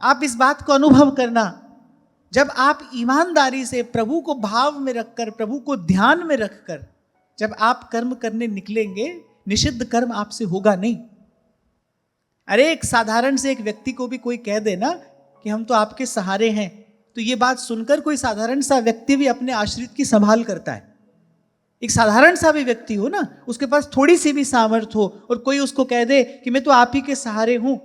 आप इस बात को अनुभव करना, जब आप ईमानदारी से प्रभु को भाव में रखकर, प्रभु को ध्यान में रखकर जब आप कर्म करने निकलेंगे, निषिद्ध कर्म आपसे होगा नहीं। अरे एक साधारण से एक व्यक्ति को भी कोई कह दे ना कि हम तो आपके सहारे हैं, तो ये बात सुनकर कोई साधारण सा व्यक्ति भी अपने आश्रित की संभाल करता है। एक साधारण सा भी व्यक्ति हो ना, उसके पास थोड़ी सी भी सामर्थ्य हो और कोई उसको कह दे कि मैं तो आप ही के सहारे हूं,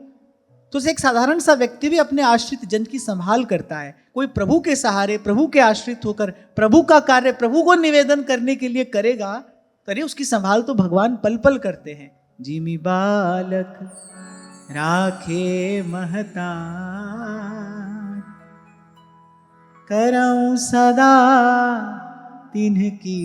तो एक साधारण सा व्यक्ति भी अपने आश्रित जन की संभाल करता है। कोई प्रभु के सहारे, प्रभु के आश्रित होकर प्रभु का कार्य प्रभु को निवेदन करने के लिए करेगा, तो उसकी संभाल तो भगवान पल पल करते हैं। जिमि बालक राखे महता करऊं सदा तिन्हकी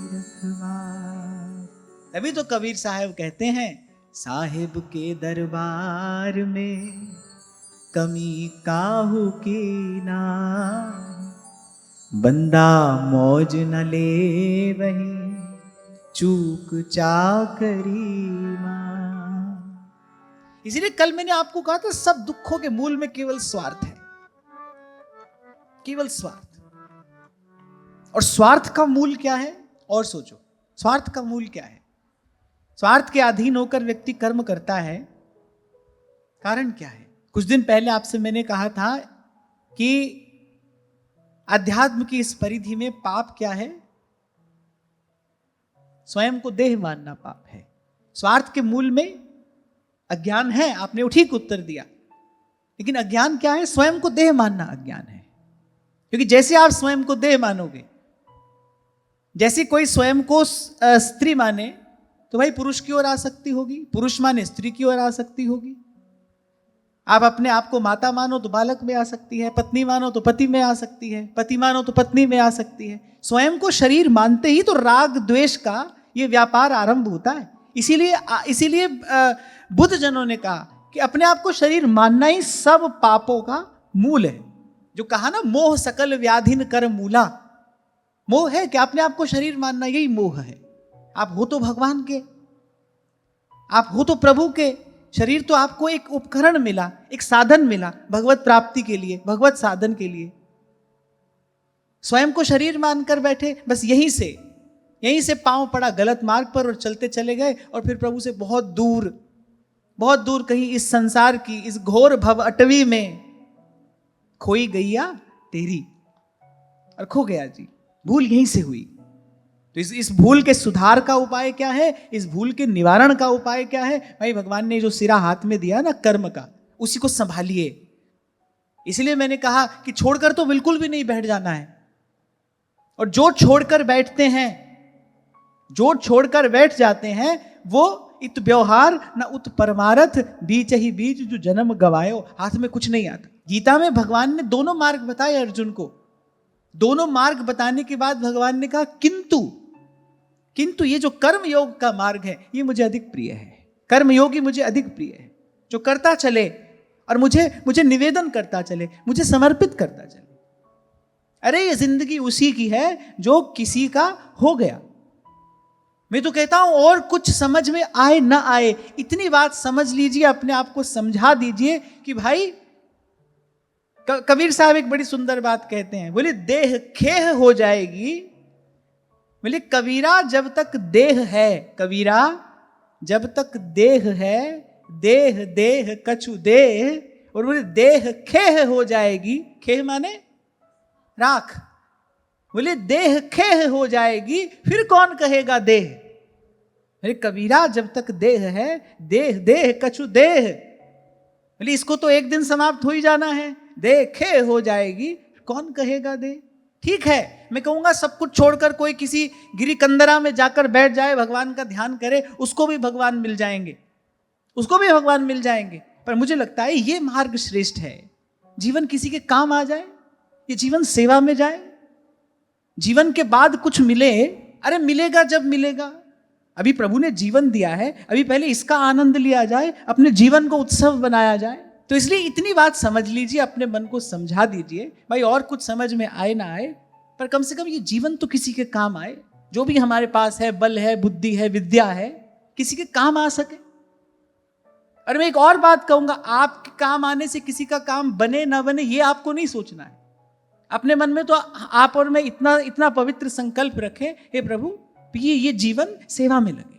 रखवार। तभी तो कबीर साहब कहते हैं, साहिब के दरबार में कमी काहू की ना, बंदा मौज न ले वही चूक चाकरी मां। इसीलिए कल मैंने आपको कहा था, सब दुखों के मूल में केवल स्वार्थ है, केवल स्वार्थ। और स्वार्थ का मूल क्या है? और सोचो, स्वार्थ का मूल क्या है? स्वार्थ के अधीन होकर व्यक्ति कर्म करता है, कारण क्या है? कुछ दिन पहले आपसे मैंने कहा था कि अध्यात्म की इस परिधि में पाप क्या है? स्वयं को देह मानना पाप है। स्वार्थ के मूल में अज्ञान है, आपने ठीक उत्तर दिया। लेकिन अज्ञान क्या है? स्वयं को देह मानना अज्ञान है। क्योंकि जैसे आप स्वयं को देह मानोगे, जैसे कोई स्वयं को स्त्री माने तो भाई पुरुष की ओर आसक्ति होगी, पुरुष माने स्त्री की ओर आसक्ति होगी। आप अपने आप को माता मानो तो बालक में आ सकती है, पत्नी मानो तो पति में आ सकती है, पति मानो तो पत्नी में आ सकती है। स्वयं को शरीर मानते ही तो राग द्वेष का ये व्यापार आरंभ होता है। इसीलिए बुद्ध जनों ने कहा कि अपने आप को शरीर मानना ही सब पापों का मूल है। जो कहा ना, मोह सकल व्याधिन कर मूला। मोह है कि अपने आप को शरीर मानना, यही मोह है। आप हो तो भगवान के, आप हो तो प्रभु के। शरीर तो आपको एक उपकरण मिला, एक साधन मिला भगवत प्राप्ति के लिए, भगवत साधन के लिए। स्वयं को शरीर मानकर बैठे, बस यहीं से पांव पड़ा गलत मार्ग पर और चलते चले गए, और फिर प्रभु से बहुत दूर कहीं इस संसार की इस घोर भव अटवी में खोई गैया तेरी, और खो गया जी। भूल यहीं से हुई। तो इस भूल के सुधार का उपाय क्या है? इस भूल के निवारण का उपाय क्या है? भाई भगवान ने जो सिरा हाथ में दिया ना कर्म का, उसी को संभालिए। इसलिए मैंने कहा कि छोड़कर तो बिल्कुल भी नहीं बैठ जाना है। और जो छोड़कर बैठते हैं, जो छोड़कर बैठ जाते हैं, वो इत व्यवहार न उत परमारथ, बीच ही बीच जो जन्म गवायो। हाथ में कुछ नहीं आता। गीता में भगवान ने दोनों मार्ग बताए अर्जुन को। दोनों मार्ग बताने के बाद भगवान ने कहा किंतु ये जो कर्म योग का मार्ग है, ये मुझे अधिक प्रिय है। कर्म योगी मुझे अधिक प्रिय है, जो करता चले और मुझे निवेदन करता चले, मुझे समर्पित करता चले। अरे ये जिंदगी उसी की है जो किसी का हो गया। मैं तो कहता हूं, और कुछ समझ में आए ना आए, इतनी बात समझ लीजिए, अपने आप को समझा दीजिए कि भाई, कबीर साहब एक बड़ी सुंदर बात कहते हैं, बोले देह खेह हो जाएगी। बोले कबीरा जब तक देह है, कबीरा जब तक देह है, देह कछु देह, और बोले देह खेह हो जाएगी। खेह माने राख। बोले देह खेह हो जाएगी, फिर कौन कहेगा देह? अरे कबीरा जब तक देह है, देह कछु देह। बोले इसको तो एक दिन समाप्त हो ही जाना है, देखे हो जाएगी, कौन कहेगा दे। ठीक है, मैं कहूंगा सब कुछ छोड़कर कोई किसी गिरी कंदरा में जाकर बैठ जाए, भगवान का ध्यान करे, उसको भी भगवान मिल जाएंगे, उसको भी भगवान मिल जाएंगे। पर मुझे लगता है ये मार्ग श्रेष्ठ है। जीवन किसी के काम आ जाए, ये जीवन सेवा में जाए, जीवन के बाद कुछ मिले। अरे मिलेगा जब मिलेगा। अभी प्रभु ने जीवन दिया है, अभी पहले इसका आनंद लिया जाए, अपने जीवन को उत्सव बनाया जाए। तो इसलिए इतनी बात समझ लीजिए, अपने मन को समझा दीजिए। भाई और कुछ समझ में आए ना आए, पर कम से कम ये जीवन तो किसी के काम आए। जो भी हमारे पास है, बल है, बुद्धि है, विद्या है, किसी के काम आ सके। और मैं एक और बात कहूंगा, आपके काम आने से किसी का काम बने ना बने ये आपको नहीं सोचना है। अपने मन में तो आप और मैं इतना इतना पवित्र संकल्प रखें, हे प्रभु ये जीवन सेवा में लगे,